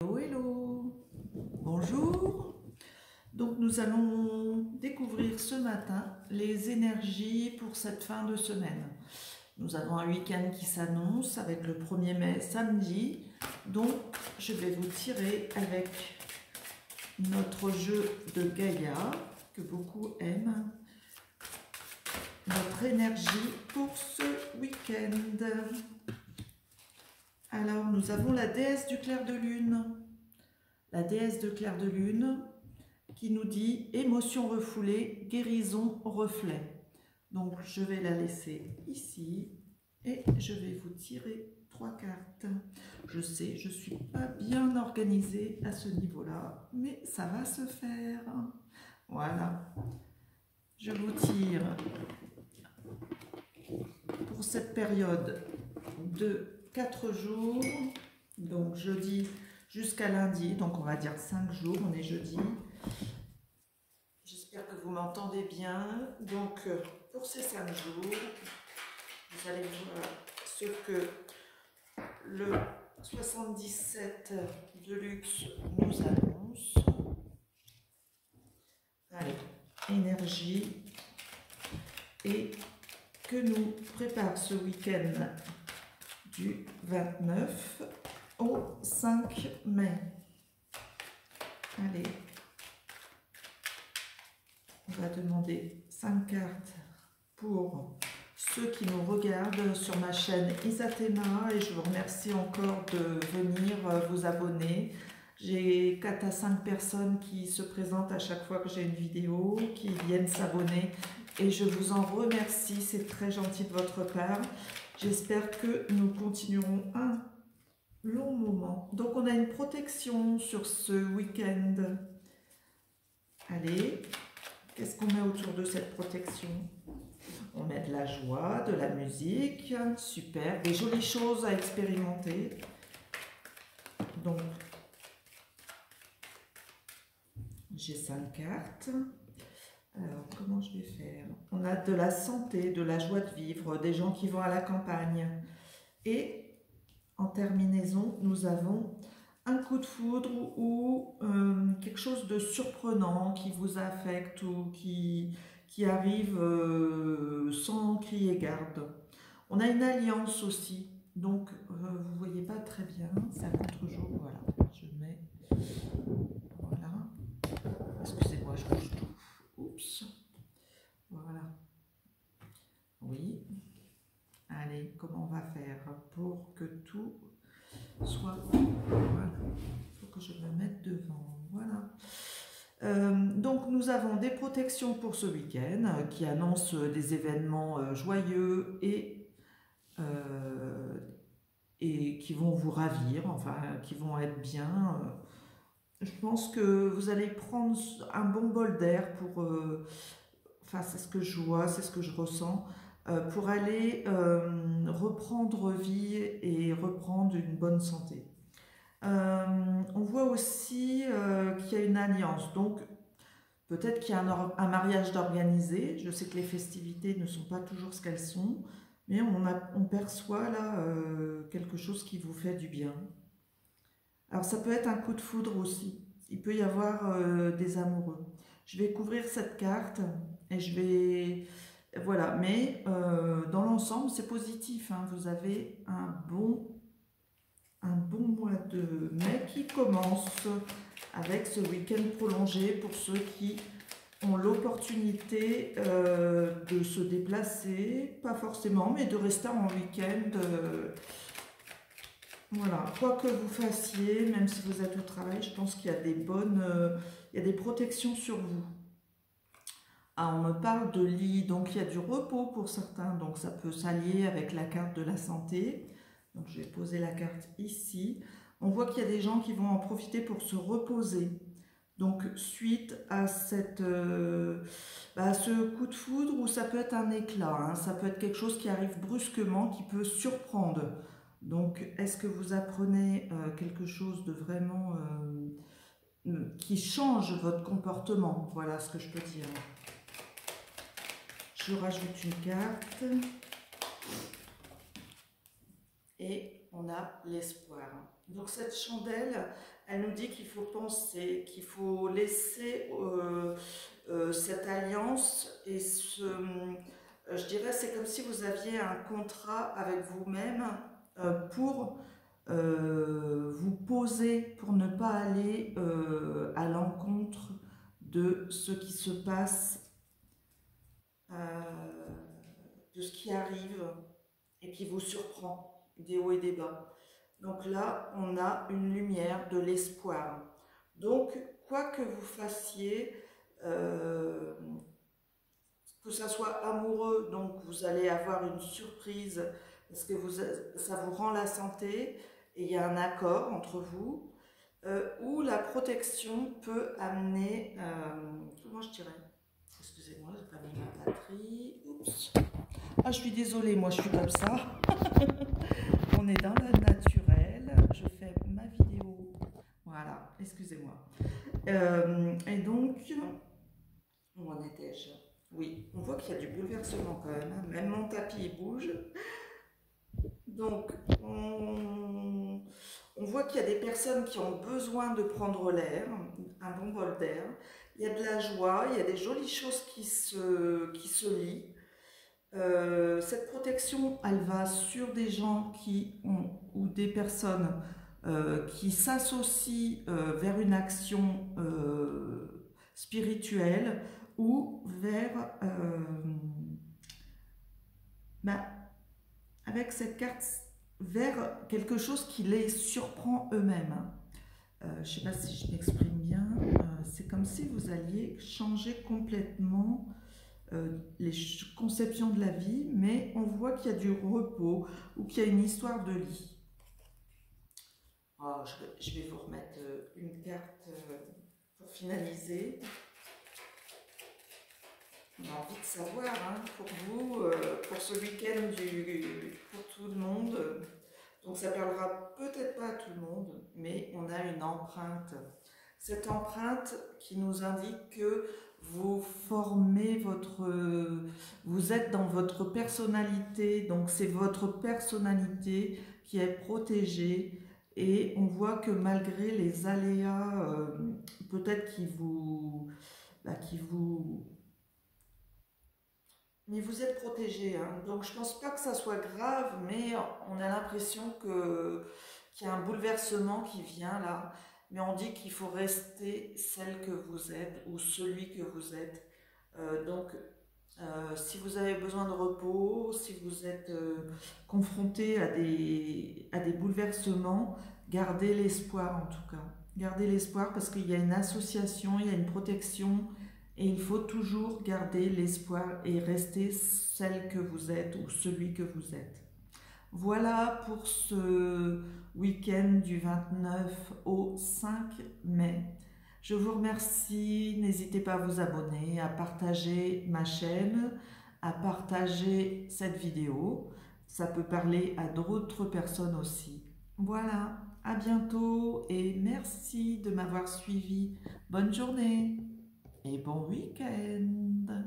Hello, hello, bonjour. Donc nous allons découvrir ce matin les énergies pour cette fin de semaine. Nous avons un week-end qui s'annonce avec le 1er mai samedi. Donc je vais vous tirer avec notre jeu de Gaïa que beaucoup aiment. Notre énergie pour ce week-end. Alors, nous avons la déesse du clair de lune. La déesse de clair de lune qui nous dit émotion refoulée, guérison, reflet. Donc, je vais la laisser ici et je vais vous tirer 3 cartes. Je sais, je ne suis pas bien organisée à ce niveau-là, mais ça va se faire. Voilà. Je vous tire pour cette période de 4 jours, donc jeudi jusqu'à lundi, donc on va dire 5 jours, on est jeudi. J'espère que vous m'entendez bien. Donc pour ces 5 jours, vous allez voir ce que le 77 Deluxe nous annonce. Allez, énergie et que nous prépare ce week-end du 29 au 5 mai. Allez, on va demander 5 cartes pour ceux qui nous regardent sur ma chaîne Isathéma et je vous remercie encore de venir vous abonner. J'ai 4 à 5 personnes qui se présentent à chaque fois que j'ai une vidéo, qui viennent s'abonner et je vous en remercie, c'est très gentil de votre part. J'espère que nous continuerons un long moment. Donc on a une protection sur ce week-end. Allez, qu'est-ce qu'on met autour de cette protection? On met de la joie, de la musique, super, des jolies choses à expérimenter. Donc, j'ai 5 cartes. Alors, comment je vais faire? On a de la santé, de la joie de vivre, des gens qui vont à la campagne. Et en terminaison, nous avons un coup de foudre ou quelque chose de surprenant qui vous affecte ou qui arrive sans crier garde. On a une alliance aussi, donc vous ne voyez pas très bien, c'est un contre-jour, voilà, je mets, voilà, excusez-moi, je bouge tout, oups, voilà, oui, allez, comment on va faire pour que tout soit, voilà, il faut que je me mette devant, voilà. Donc nous avons des protections pour ce week-end qui annoncent des événements joyeux et qui vont vous ravir, enfin qui vont être bien. Je pense que vous allez prendre un bon bol d'air pour, enfin c'est ce que je vois, c'est ce que je ressens, pour aller reprendre vie et reprendre une bonne santé. On voit aussi qu'il y a une alliance, donc peut-être qu'il y a un mariage d'organiser. Je sais que les festivités ne sont pas toujours ce qu'elles sont, mais on perçoit là quelque chose qui vous fait du bien. Alors ça peut être un coup de foudre aussi, il peut y avoir des amoureux. Je vais couvrir cette carte et je vais... Voilà, mais dans l'ensemble c'est positif, hein. Vous avez un bon mois de mai qui commence avec ce week-end prolongé pour ceux qui ont l'opportunité de se déplacer, pas forcément, mais de rester en week-end. Voilà, quoi que vous fassiez, même si vous êtes au travail, je pense qu'il y a des bonnes, il y a des protections sur vous. Ah, on me parle de lit, donc il y a du repos pour certains, donc ça peut s'allier avec la carte de la santé. Donc je vais poser la carte ici. On voit qu'il y a des gens qui vont en profiter pour se reposer. Donc suite à ce coup de foudre, ou ça peut être un éclat, hein, ça peut être quelque chose qui arrive brusquement, qui peut surprendre. Donc est-ce que vous apprenez quelque chose de vraiment qui change votre comportement? Voilà ce que je peux dire. Je rajoute une carte. Et on a l'espoir. Donc cette chandelle, Elle nous dit qu'il faut penser, qu'il faut laisser cette alliance et je dirais, c'est comme si vous aviez un contrat avec vous-même pour vous poser, pour ne pas aller à l'encontre de ce qui se passe, de ce qui arrive et qui vous surprend, des hauts et des bas. Donc là, on a une lumière, de l'espoir. Donc, quoi que vous fassiez, euh, que ça soit amoureux, donc vous allez avoir une surprise parce que ça vous rend la santé et il y a un accord entre vous, ou la protection peut amener, comment je dirais, excusez-moi, j'ai pas mis ma batterie, oups, ah je suis désolée, moi je suis comme ça, on est dans le naturel, je fais ma vidéo, voilà, excusez-moi, et donc, où en étais-je? Oui, on voit qu'il y a du bouleversement quand même, hein. Même mon tapis il bouge. Donc, on voit qu'il y a des personnes qui ont besoin de prendre l'air, un bon bol d'air. Il y a de la joie, il y a des jolies choses qui se lient. Cette protection, elle va sur des gens qui ont, ou des personnes qui s'associent vers une action spirituelle ou vers, ben, avec cette carte, vers quelque chose qui les surprend eux-mêmes. Hein. Je ne sais pas si je m'exprime bien. C'est comme si vous alliez changer complètement les conceptions de la vie, mais on voit qu'il y a du repos ou qu'il y a une histoire de lit. Oh, je vais vous remettre une carte pour finaliser. On a envie de savoir, hein, pour vous, pour ce week-end, pour tout le monde. Donc ça parlera peut-être pas à tout le monde, mais on a une empreinte. Cette empreinte qui nous indique que vous formez vous êtes dans votre personnalité, donc c'est votre personnalité qui est protégée. Et on voit que malgré les aléas, peut-être mais vous êtes protégé, hein. Donc je pense pas que ça soit grave, mais on a l'impression qu'il y a un bouleversement qui vient là. Mais on dit qu'il faut rester celle que vous êtes ou celui que vous êtes. Donc si vous avez besoin de repos, si vous êtes confronté à des bouleversements, gardez l'espoir en tout cas. Gardez l'espoir parce qu'il y a une association, il y a une protection. Et il faut toujours garder l'espoir et rester celle que vous êtes ou celui que vous êtes. Voilà pour ce week-end du 29 au 5 mai. Je vous remercie. N'hésitez pas à vous abonner, à partager ma chaîne, à partager cette vidéo. Ça peut parler à d'autres personnes aussi. Voilà, à bientôt et merci de m'avoir suivi. Bonne journée et bon week-end.